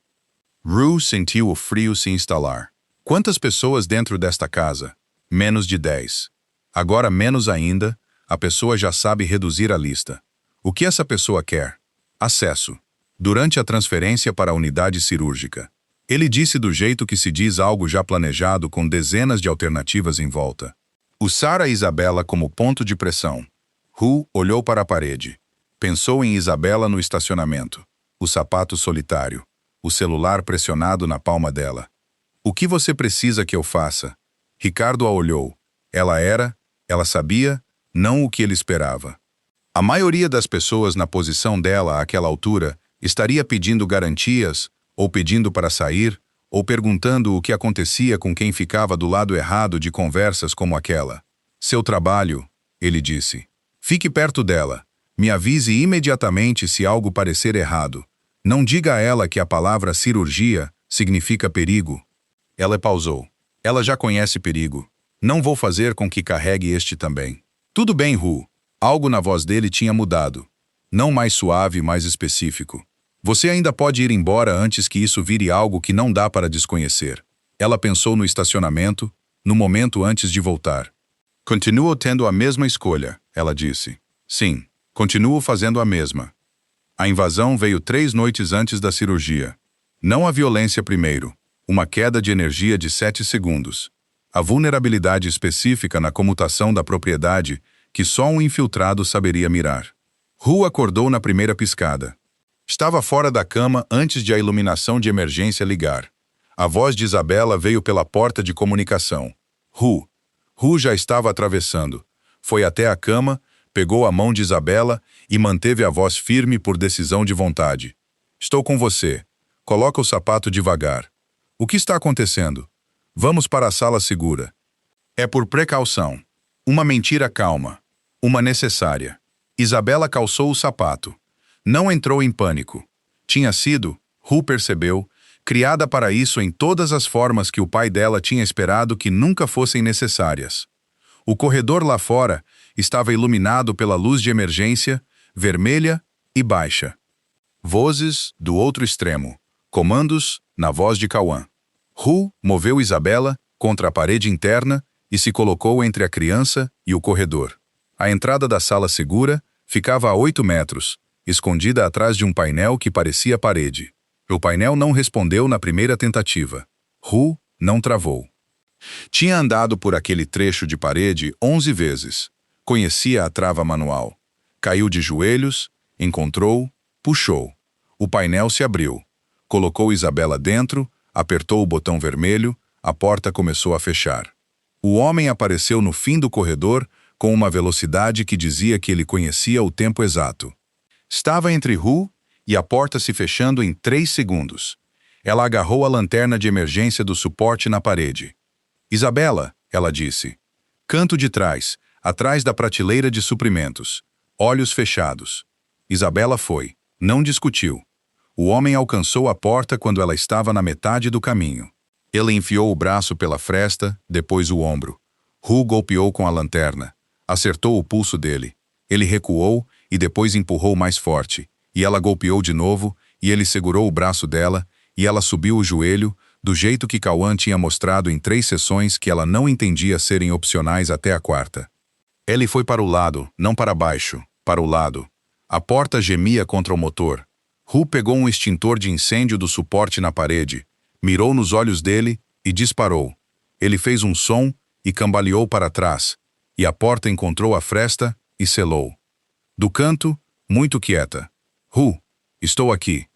Ru sentiu o frio se instalar. Quantas pessoas dentro desta casa? Menos de 10. Agora menos ainda, a pessoa já sabe reduzir a lista. O que essa pessoa quer? Acesso. Durante a transferência para a unidade cirúrgica. Ele disse do jeito que se diz algo já planejado com dezenas de alternativas em volta. Usar a Isabela como ponto de pressão. Ru olhou para a parede. Pensou em Isabela no estacionamento. O sapato solitário. O celular pressionado na palma dela. O que você precisa que eu faça? Ricardo a olhou. Ela sabia, não o que ele esperava. A maioria das pessoas na posição dela àquela altura estaria pedindo garantias, ou pedindo para sair, ou perguntando o que acontecia com quem ficava do lado errado de conversas como aquela. Seu trabalho, ele disse. Fique perto dela. Me avise imediatamente se algo parecer errado. Não diga a ela que a palavra cirurgia significa perigo. Ela pausou. Ela já conhece perigo. Não vou fazer com que carregue este também. Tudo bem, Ru. Algo na voz dele tinha mudado. Não mais suave, mais específico. Você ainda pode ir embora antes que isso vire algo que não dá para desconhecer. Ela pensou no estacionamento, no momento antes de voltar. Continuo tendo a mesma escolha, ela disse. Sim, continuo fazendo a mesma. A invasão veio 3 noites antes da cirurgia. Não a violência primeiro. Uma queda de energia de 7 segundos. A vulnerabilidade específica na comutação da propriedade que só um infiltrado saberia mirar. Ru acordou na primeira piscada. Estava fora da cama antes de a iluminação de emergência ligar. A voz de Isabela veio pela porta de comunicação. Ru já estava atravessando. Foi até a cama, pegou a mão de Isabela e manteve a voz firme por decisão de vontade. Estou com você. Coloca o sapato devagar. O que está acontecendo? Vamos para a sala segura. É por precaução. Uma mentira calma. Uma necessária. Isabela calçou o sapato. Não entrou em pânico. Tinha sido, Ru percebeu, criada para isso em todas as formas que o pai dela tinha esperado que nunca fossem necessárias. O corredor lá fora estava iluminado pela luz de emergência, vermelha e baixa. Vozes do outro extremo. Comandos na voz de Cauã. Ru moveu Isabela contra a parede interna e se colocou entre a criança e o corredor. A entrada da sala segura ficava a 8 metros, escondida atrás de um painel que parecia parede. O painel não respondeu na primeira tentativa. Ru não travou. Tinha andado por aquele trecho de parede 11 vezes. Conhecia a trava manual. Caiu de joelhos, encontrou, puxou. O painel se abriu. Colocou Isabela dentro, apertou o botão vermelho, a porta começou a fechar. O homem apareceu no fim do corredor com uma velocidade que dizia que ele conhecia o tempo exato. Estava entre Ru e a porta se fechando em 3 segundos. Ela agarrou a lanterna de emergência do suporte na parede. Isabela, ela disse. Canto de trás, atrás da prateleira de suprimentos. Olhos fechados. Isabela foi. Não discutiu. O homem alcançou a porta quando ela estava na metade do caminho. Ele enfiou o braço pela fresta, depois o ombro. Ru golpeou com a lanterna. Acertou o pulso dele. Ele recuou e depois empurrou mais forte, e ela golpeou de novo e ele segurou o braço dela, e ela subiu o joelho, do jeito que Cauã tinha mostrado em 3 sessões que ela não entendia serem opcionais até a 4ª. Ele foi para o lado, não para baixo, para o lado. A porta gemia contra o motor. Hu pegou um extintor de incêndio do suporte na parede, mirou nos olhos dele e disparou. Ele fez um som e cambaleou para trás, e a porta encontrou a fresta e selou. Do canto, muito quieta. Hu, estou aqui.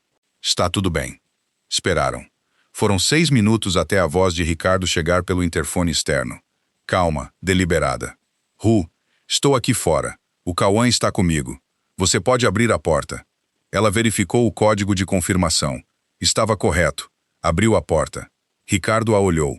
Está tudo bem. Esperaram. Foram 6 minutos até a voz de Ricardo chegar pelo interfone externo. Calma, deliberada. Hu, estou aqui fora. O Cauã está comigo. Você pode abrir a porta. Ela verificou o código de confirmação. Estava correto. Abriu a porta. Ricardo a olhou.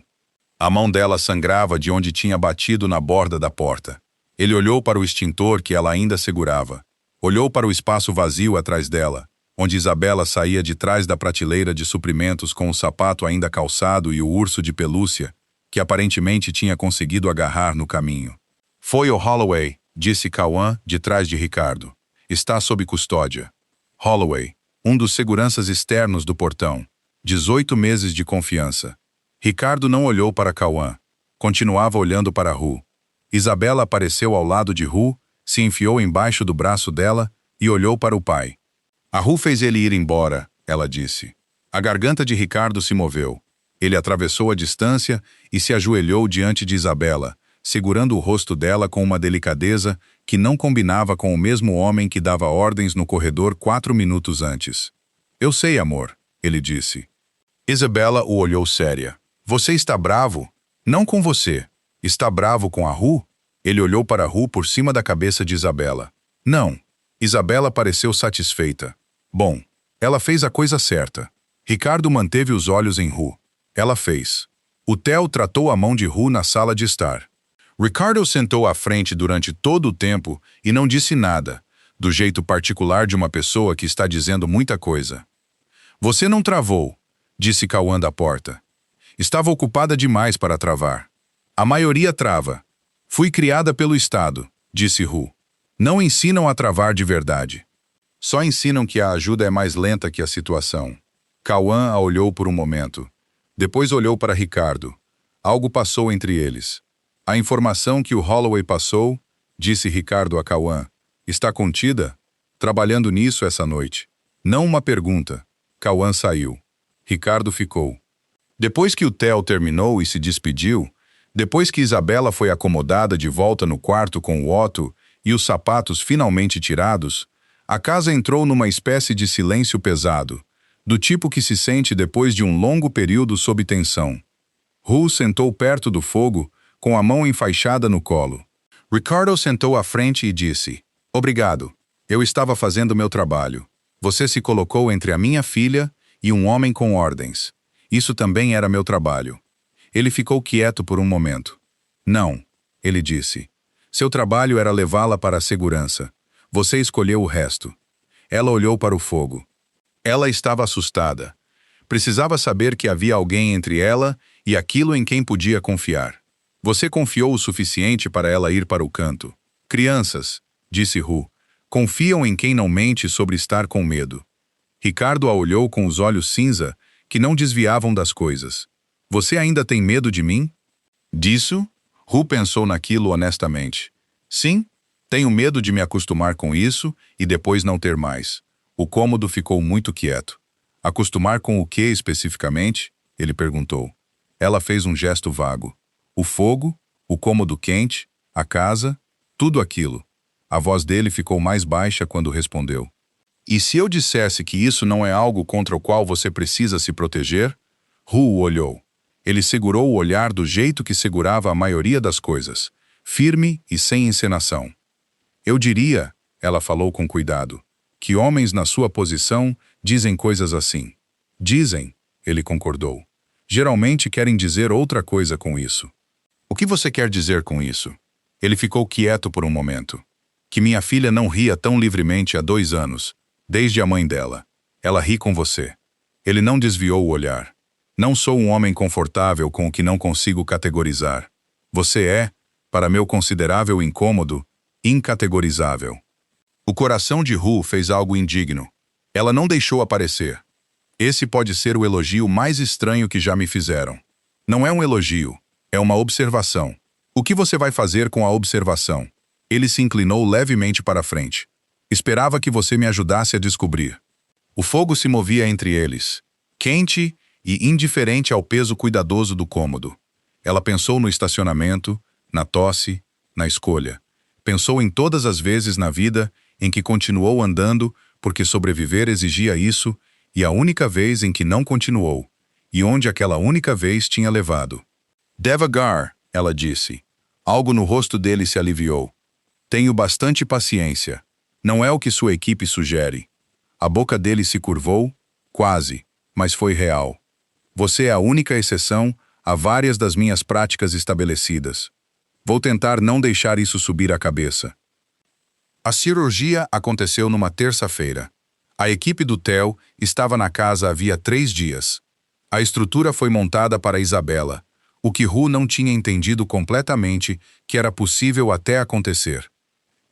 A mão dela sangrava de onde tinha batido na borda da porta. Ele olhou para o extintor que ela ainda segurava. Olhou para o espaço vazio atrás dela, onde Isabela saía de trás da prateleira de suprimentos com o sapato ainda calçado e o urso de pelúcia, que aparentemente tinha conseguido agarrar no caminho. Foi o Holloway, disse Cauã, de trás de Ricardo. Está sob custódia. Holloway, um dos seguranças externos do portão. 18 meses de confiança. Ricardo não olhou para Cauã. Continuava olhando para Hu. Isabela apareceu ao lado de Hu, se enfiou embaixo do braço dela e olhou para o pai. A Hu fez ele ir embora, ela disse. A garganta de Ricardo se moveu. Ele atravessou a distância e se ajoelhou diante de Isabela, segurando o rosto dela com uma delicadeza que não combinava com o mesmo homem que dava ordens no corredor 4 minutos antes. Eu sei, amor, ele disse. Isabela o olhou séria. Você está bravo? Não com você. Está bravo com a Hu? Ele olhou para Hu por cima da cabeça de Isabela. Não. Isabela pareceu satisfeita. Bom, ela fez a coisa certa. Ricardo manteve os olhos em Hu. Ela fez. O Theo tratou a mão de Hu na sala de estar. Ricardo sentou à frente durante todo o tempo e não disse nada, do jeito particular de uma pessoa que está dizendo muita coisa. Você não travou, disse Cauã da porta. Estava ocupada demais para travar. A maioria trava. Fui criada pelo Estado, disse Hu. Não ensinam a travar de verdade. Só ensinam que a ajuda é mais lenta que a situação. Cauã a olhou por um momento. Depois olhou para Ricardo. Algo passou entre eles. A informação que o Holloway passou, disse Ricardo a Cauã, está contida? Trabalhando nisso essa noite. Não uma pergunta. Cauã saiu. Ricardo ficou. Depois que o Theo terminou e se despediu, depois que Isabela foi acomodada de volta no quarto com o Otto e os sapatos finalmente tirados, a casa entrou numa espécie de silêncio pesado, do tipo que se sente depois de um longo período sob tensão. Hu sentou perto do fogo, com a mão enfaixada no colo. Ricardo sentou à frente e disse, obrigado, eu estava fazendo meu trabalho. Você se colocou entre a minha filha e um homem com ordens. Isso também era meu trabalho. Ele ficou quieto por um momento. Não, ele disse. Seu trabalho era levá-la para a segurança. Você escolheu o resto. Ela olhou para o fogo. Ela estava assustada. Precisava saber que havia alguém entre ela e aquilo em quem podia confiar. Você confiou o suficiente para ela ir para o canto. Crianças, disse Hu, confiam em quem não mente sobre estar com medo. Ricardo a olhou com os olhos cinza, que não desviavam das coisas. Você ainda tem medo de mim? Disso? Hu pensou naquilo honestamente. Sim, tenho medo de me acostumar com isso e depois não ter mais. O cômodo ficou muito quieto. Acostumar com o que especificamente? Ele perguntou. Ela fez um gesto vago. O fogo, o cômodo quente, a casa, tudo aquilo. A voz dele ficou mais baixa quando respondeu. E se eu dissesse que isso não é algo contra o qual você precisa se proteger? Hu o olhou. Ele segurou o olhar do jeito que segurava a maioria das coisas, firme e sem encenação. Eu diria, ela falou com cuidado, que homens na sua posição dizem coisas assim. Dizem, ele concordou. Geralmente querem dizer outra coisa com isso. O que você quer dizer com isso? Ele ficou quieto por um momento. Que minha filha não ria tão livremente há 2 anos, desde a mãe dela. Ela ri com você. Ele não desviou o olhar. Não sou um homem confortável com o que não consigo categorizar. Você é, para meu considerável incômodo, incategorizável. O coração de Hu fez algo indigno. Ela não deixou aparecer. Esse pode ser o elogio mais estranho que já me fizeram. Não é um elogio, é uma observação. O que você vai fazer com a observação? Ele se inclinou levemente para frente. Esperava que você me ajudasse a descobrir. O fogo se movia entre eles, quente e indiferente ao peso cuidadoso do cômodo. Ela pensou no estacionamento, na tosse, na escolha. Pensou em todas as vezes na vida em que continuou andando porque sobreviver exigia isso, e a única vez em que não continuou, e onde aquela única vez tinha levado. Devagar, ela disse. Algo no rosto dele se aliviou. Tenho bastante paciência. Não é o que sua equipe sugere. A boca dele se curvou, quase, mas foi real. Você é a única exceção a várias das minhas práticas estabelecidas. Vou tentar não deixar isso subir a cabeça. A cirurgia aconteceu numa terça-feira. A equipe do Theo estava na casa havia 3 dias. A estrutura foi montada para Isabela, o que Ru não tinha entendido completamente que era possível até acontecer.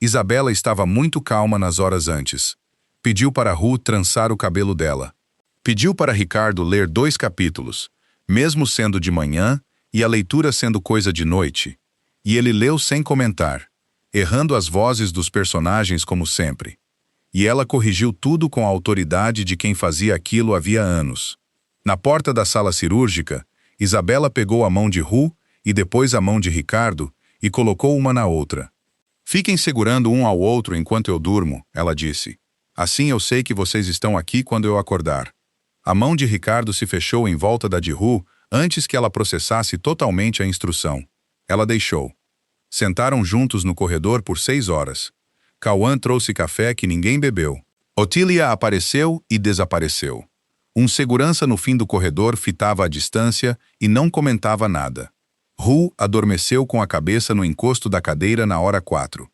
Isabela estava muito calma nas horas antes. Pediu para Ru trançar o cabelo dela. Pediu para Ricardo ler 2 capítulos, mesmo sendo de manhã e a leitura sendo coisa de noite. E ele leu sem comentar, errando as vozes dos personagens como sempre. E ela corrigiu tudo com a autoridade de quem fazia aquilo havia anos. Na porta da sala cirúrgica, Isabela pegou a mão de Ru e depois a mão de Ricardo e colocou uma na outra. Fiquem segurando um ao outro enquanto eu durmo, ela disse. Assim eu sei que vocês estão aqui quando eu acordar. A mão de Ricardo se fechou em volta da de Ru antes que ela processasse totalmente a instrução. Ela deixou. Sentaram juntos no corredor por 6 horas. Cauã trouxe café que ninguém bebeu. Otília apareceu e desapareceu. Um segurança no fim do corredor fitava a distância e não comentava nada. Ru adormeceu com a cabeça no encosto da cadeira na hora 4.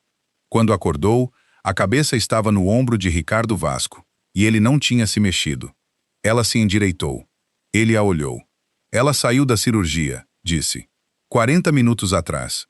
Quando acordou, a cabeça estava no ombro de Ricardo Vasco, e ele não tinha se mexido. Ela se endireitou. Ele a olhou. Ela saiu da cirurgia, disse. 40 minutos atrás.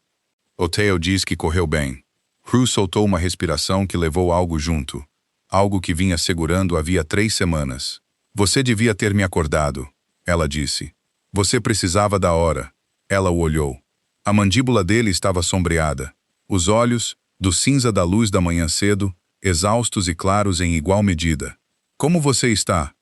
O Theo diz que correu bem. Ru soltou uma respiração que levou algo junto. Algo que vinha segurando havia 3 semanas. Você devia ter me acordado, ela disse. Você precisava da hora. Ela o olhou. A mandíbula dele estava sombreada. Os olhos, do cinza da luz da manhã cedo, exaustos e claros em igual medida. Como você está?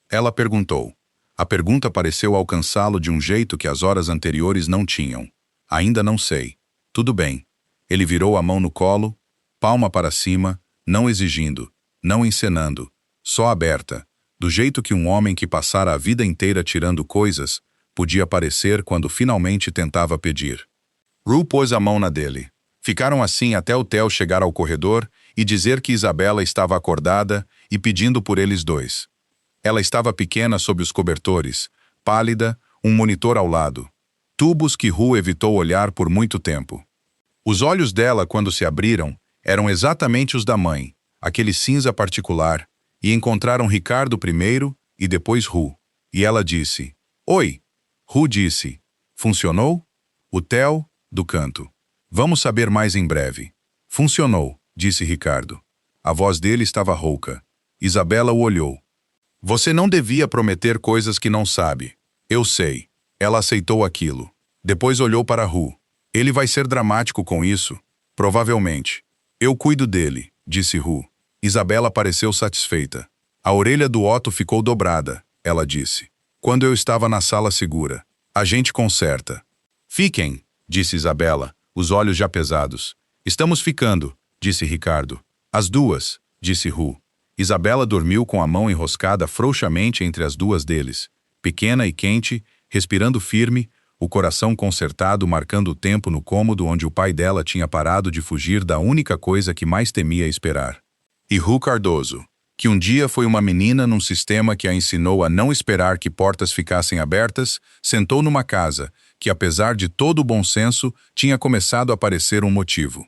Ela perguntou. A pergunta pareceu alcançá-lo de um jeito que as horas anteriores não tinham. Ainda não sei. Tudo bem. Ele virou a mão no colo, palma para cima, não exigindo, não encenando, só aberta, do jeito que um homem que passara a vida inteira tirando coisas podia parecer quando finalmente tentava pedir. Ru pôs a mão na dele. Ficaram assim até o Theo chegar ao corredor e dizer que Isabela estava acordada e pedindo por eles dois. Ela estava pequena sob os cobertores, pálida, um monitor ao lado. Tubos que Ru evitou olhar por muito tempo. Os olhos dela, quando se abriram, eram exatamente os da mãe, aquele cinza particular, e encontraram Ricardo primeiro e depois Ru. E ela disse, Oi! Ru disse, Funcionou? O Theo, do canto. Vamos saber mais em breve. Funcionou, disse Ricardo. A voz dele estava rouca. Isabela o olhou. Você não devia prometer coisas que não sabe. Eu sei. Ela aceitou aquilo. Depois olhou para Ru. Ele vai ser dramático com isso? Provavelmente. Eu cuido dele, disse Ru. Isabela pareceu satisfeita. A orelha do Otto ficou dobrada, ela disse. Quando eu estava na sala segura. A gente conserta. Fiquem, disse Isabela, os olhos já pesados. Estamos ficando, disse Ricardo. As duas, disse Ru. Isabela dormiu com a mão enroscada frouxamente entre as duas deles, pequena e quente, respirando firme, o coração concertado marcando o tempo no cômodo onde o pai dela tinha parado de fugir da única coisa que mais temia esperar. E Ru Cardoso, que um dia foi uma menina num sistema que a ensinou a não esperar que portas ficassem abertas, sentou numa casa que, apesar de todo o bom senso, tinha começado a parecer um motivo.